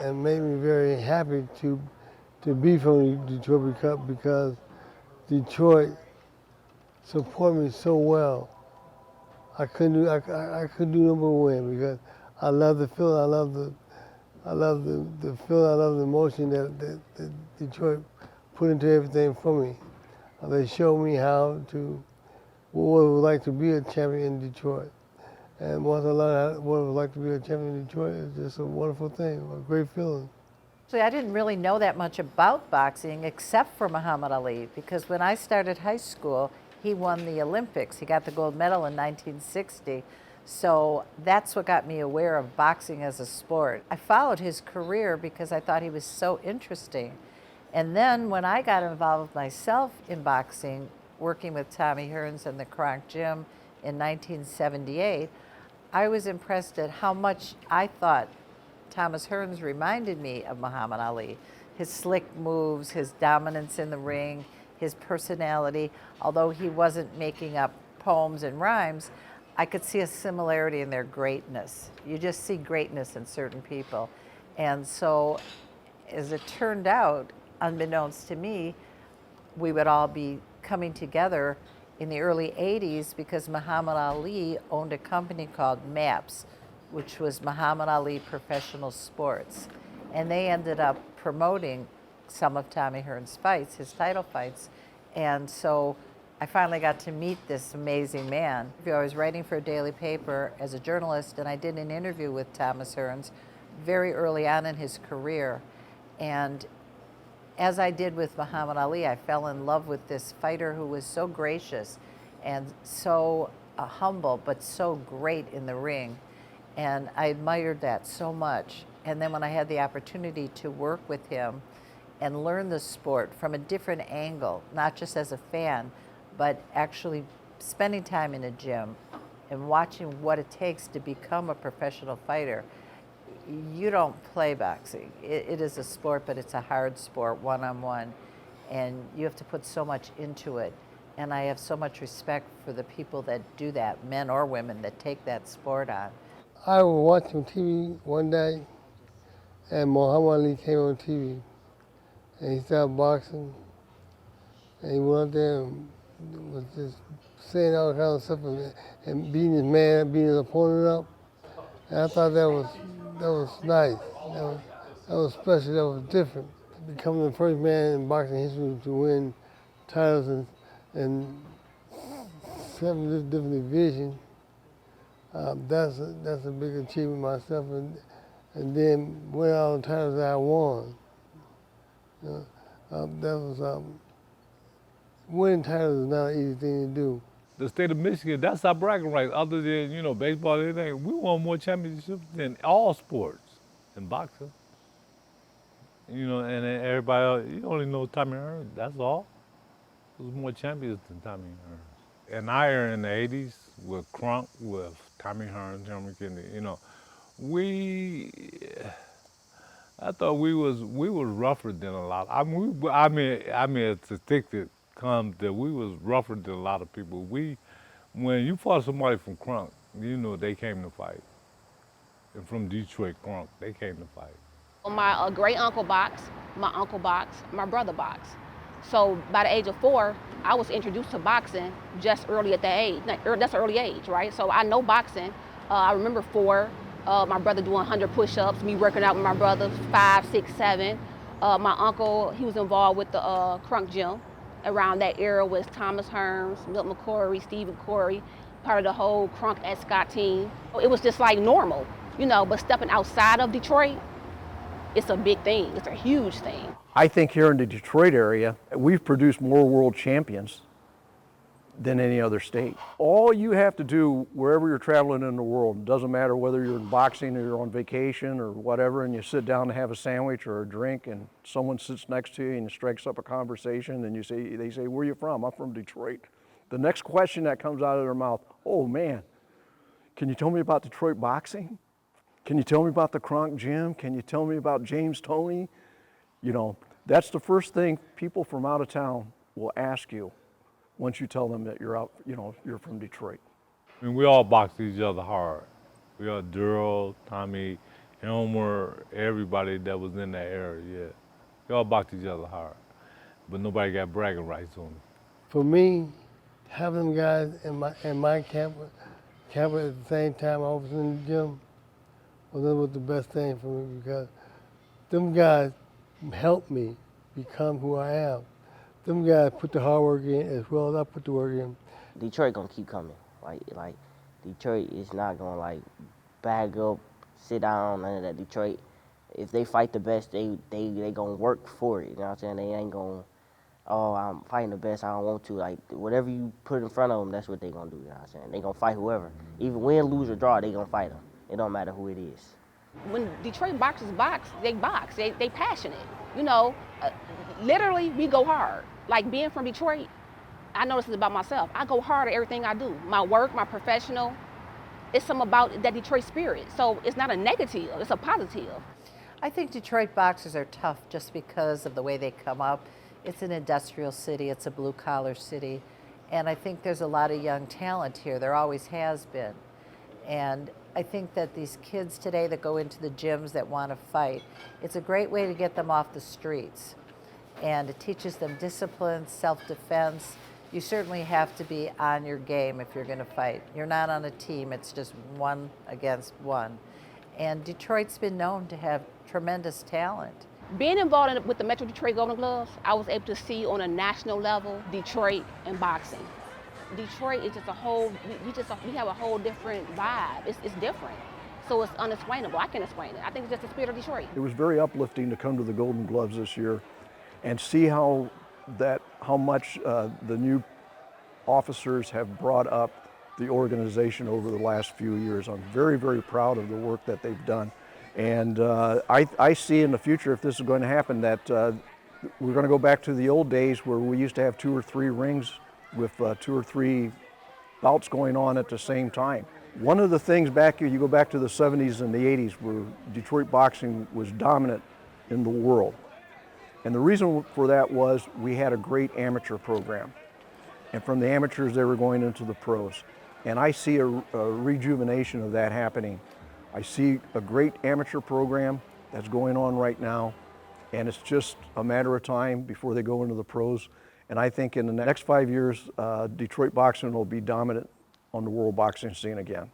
and made me very happy to be from Detroit because Detroit support me so well. I couldn't do no but win because I love the feeling, I love the feeling, I love the emotion that Detroit put into everything for me. They showed me what it was like to be a champion in Detroit. And once I learned what it was like to be a champion in Detroit, it's just a wonderful thing, a great feeling. Actually, I didn't really know that much about boxing except for Muhammad Ali, because when I started high school, he won the Olympics. He got the gold medal in 1960. So that's what got me aware of boxing as a sport. I followed his career because I thought he was so interesting. And then when I got involved myself in boxing, working with Tommy Hearns and the Kronk Gym in 1978, I was impressed at how much I thought Thomas Hearns reminded me of Muhammad Ali. His slick moves, his dominance in the ring, his personality. Although he wasn't making up poems and rhymes, I could see a similarity in their greatness. You just see greatness in certain people. And so, as it turned out, unbeknownst to me, we would all be coming together in the early 80s because Muhammad Ali owned a company called MAPS, which was Muhammad Ali Professional Sports. And they ended up promoting some of Tommy Hearns' fights, his title fights. And so I finally got to meet this amazing man. I was writing for a daily paper as a journalist, and I did an interview with Thomas Hearns very early on in his career. And as I did with Muhammad Ali, I fell in love with this fighter who was so gracious and so humble, but so great in the ring. And I admired that so much. And then when I had the opportunity to work with him and learn the sport from a different angle, not just as a fan, but actually spending time in a gym and watching what it takes to become a professional fighter. You don't play boxing. It is a sport, but it's a hard sport, one-on-one, and you have to put so much into it. And I have so much respect for the people that do that, men or women, that take that sport on. I was watching TV one day, and Muhammad Ali came on TV, and he started boxing, and he went out there and was just saying all kinds of stuff and beating his man, beating his opponent up. And I thought that was nice. That was special. That was different. Becoming the first man in boxing history to win titles in 7 different divisions. That's a big achievement myself, and then win all the titles that I won. Winning titles is not an easy thing to do. The state of Michigan, that's our bragging rights. Other than, baseball and everything, we won more championships than all sports in boxing. And then everybody else, you only know Tommy Hearns, that's all. There's more champions than Tommy Hearns. And I era in the 80s with Kronk, with Tommy Hearns, Hilmer Kentry, I thought we was rougher than a lot. I mean, it's a stick that comes that we was rougher than a lot of people. When you fought somebody from Kronk, they came to fight. And from Detroit, Kronk, they came to fight. My great uncle boxed, my uncle boxed, my brother boxed. So by the age of 4, I was introduced to boxing just early at that age. That's an early age, right? So I know boxing. I remember 4. My brother doing 100 push-ups, me working out with my brother, 5, 6, 7. My uncle, he was involved with the Kronk Gym. Around that era was Thomas Hearns, Milton McCrory, Stephen Corey, part of the whole Kronk at Scott team. It was just like normal, but stepping outside of Detroit, it's a big thing. It's a huge thing. I think here in the Detroit area, we've produced more world champions than any other state. All you have to do wherever you're traveling in the world, doesn't matter whether you're in boxing or you're on vacation or whatever, and you sit down to have a sandwich or a drink and someone sits next to you and strikes up a conversation and they say, where are you from? I'm from Detroit. The next question that comes out of their mouth, oh man, can you tell me about Detroit boxing? Can you tell me about the Kronk Gym? Can you tell me about James Toney? That's the first thing people from out of town will ask you once you tell them that you're from Detroit. I mean, we all boxed each other hard. We all Daryl, Tommy, Hilmer, everybody that was in that area, yeah. They all boxed each other hard, but nobody got bragging rights on it. For me, having them guys in my camp at the same time I was in the gym, well, that was the best thing for me because them guys helped me become who I am. Them guys put the hard work in as well as I put the work in. Detroit gonna keep coming. Like Detroit is not gonna like bag up, sit down, none of that. Detroit, if they fight the best, they gonna work for it. You know what I'm saying? They ain't gonna, oh, I'm fighting the best, I don't want to. Like whatever you put in front of them, that's what they gonna do. You know what I'm saying? They gonna fight whoever, even win, lose or draw, they gonna fight them. It don't matter who it is. When Detroit boxers box, they box. They passionate. You know, literally we go hard. Like being from Detroit, I know this is about myself. I go hard at everything I do. My work, my professional. It's something about that Detroit spirit. So it's not a negative, it's a positive. I think Detroit boxers are tough just because of the way they come up. It's an industrial city, it's a blue collar city, and I think there's a lot of young talent here. There always has been. And I think that these kids today that go into the gyms that want to fight, it's a great way to get them off the streets. And it teaches them discipline, self-defense. You certainly have to be on your game if you're going to fight. You're not on a team, it's just one against one. And Detroit's been known to have tremendous talent. Being involved with the Metro Detroit Golden Gloves, I was able to see on a national level Detroit and boxing. Detroit is just a whole, we have a whole different vibe. It's different. So it's unexplainable. I can't explain it. I think it's just the spirit of Detroit. It was very uplifting to come to the Golden Gloves this year and see how much the new officers have brought up the organization over the last few years. I'm very, very proud of the work that they've done. And I see in the future, if this is going to happen, that we're going to go back to the old days where we used to have 2 or 3 rings with 2 or 3 bouts going on at the same time. One of the things back here, you go back to the 70s and the 80s where Detroit boxing was dominant in the world. And the reason for that was we had a great amateur program. And from the amateurs, they were going into the pros. And I see a rejuvenation of that happening. I see a great amateur program that's going on right now, and it's just a matter of time before they go into the pros. And I think in the next 5 years, Detroit boxing will be dominant on the world boxing scene again.